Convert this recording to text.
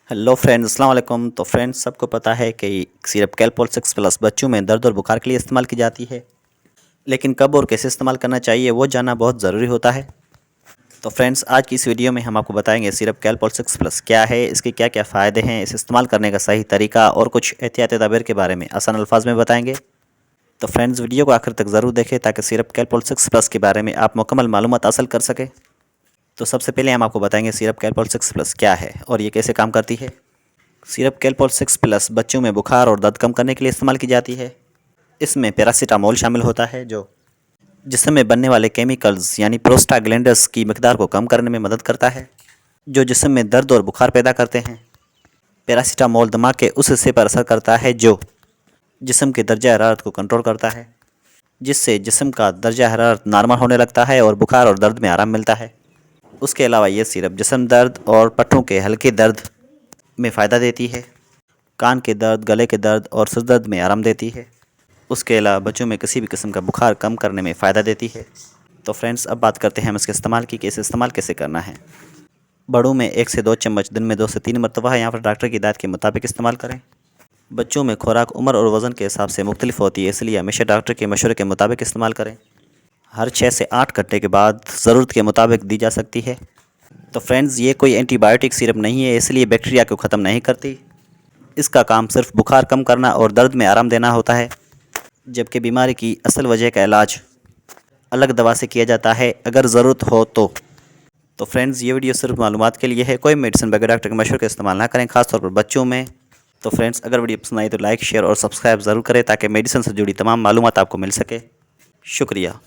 Hello friends, अस्सलाम वालेकुम। तो फ्रेंड्स, सबको पता है कि सिरप कैलपोल 6 प्लस बच्चों में दर्द और बुखार के लिए इस्तेमाल की जाती है, लेकिन कब और कैसे इस्तेमाल करना चाहिए वो जानना बहुत ज़रूरी होता है। तो फ्रेंड्स, आज की इस वीडियो में हम आपको बताएंगे सिरप कैलपोल 6 प्लस क्या है, इसके क्या क्या फ़ायदे हैं, इसे इस्तेमाल करने का सही तरीका और कुछ एहतियाती तदबीर के बारे में आसान अल्फाज में बताएंगे। तो फ्रेंड्स, वीडियो को आखिर तक ज़रूर देखें ताकि सिरप कैलपोल 6 प्लस के बारे में आप मुकम्मल मालूमात हासिल कर सकें। तो सबसे पहले हम आपको बताएंगे सिरप कैलपोल 6 प्लस क्या है और ये कैसे काम करती है। सिरप कैलपोल 6 प्लस बच्चों में बुखार और दर्द कम करने के लिए इस्तेमाल की जाती है। इसमें पैरासीटामोल शामिल होता है जो जिस्म में बनने वाले केमिकल्स यानी प्रोस्टाग्लैंड्स की मकदार को कम करने में मदद करता है, जो जिस्म में दर्द और बुखार पैदा करते हैं। पैरासीटामोल दिमाग के उस हिस्से पर असर करता है जो जिस्म के दर्जा हरारत को कंट्रोल करता है, जिससे जिस्म का दर्जा हरारत नॉर्मल होने लगता है और बुखार और दर्द में आराम मिलता है। उसके अलावा ये सिरप जिस्म दर्द और पट्टों के हल्के दर्द में फ़ायदा देती है, कान के दर्द, गले के दर्द और सिर दर्द में आराम देती है। उसके अलावा बच्चों में किसी भी किस्म का बुखार कम करने में फ़ायदा देती है। तो फ्रेंड्स, अब बात करते हैं हम इसके इस्तेमाल की कि इसे इस्तेमाल कैसे करना है। बड़ों में 1 से 2 चम्मच दिन में 2 से 3 मरतबा या फिर डॉक्टर की हिदायत के मुताबिक इस्तेमाल करें। बच्चों में खुराक उम्र और वज़न के हिसाब से मुख्तलिफ होती है, इसलिए हमेशा डॉक्टर के मशवरे के मुताबिक इस्तेमाल करें। हर 6 से 8 घंटे के बाद ज़रूरत के मुताबिक दी जा सकती है। तो फ्रेंड्स, ये कोई एंटीबायोटिक सिरप नहीं है, इसलिए बैक्टीरिया को ख़त्म नहीं करती। इसका काम सिर्फ बुखार कम करना और दर्द में आराम देना होता है, जबकि बीमारी की असल वजह का इलाज अलग दवा से किया जाता है अगर ज़रूरत हो तो फ्रेंड्स, ये वीडियो सिर्फ मालूमात के लिए है, कोई मेडिसिन बगैर डॉक्टर के मशवरे का इस्तेमाल ना करें, खासतौर पर बच्चों में। तो फ्रेंड्स, अगर वीडियो पसंद आई तो लाइक, शेयर और सब्सक्राइब ज़रूर करें ताकि मेडिसिन से जुड़ी तमाम मालूमात आपको मिल सके। शुक्रिया।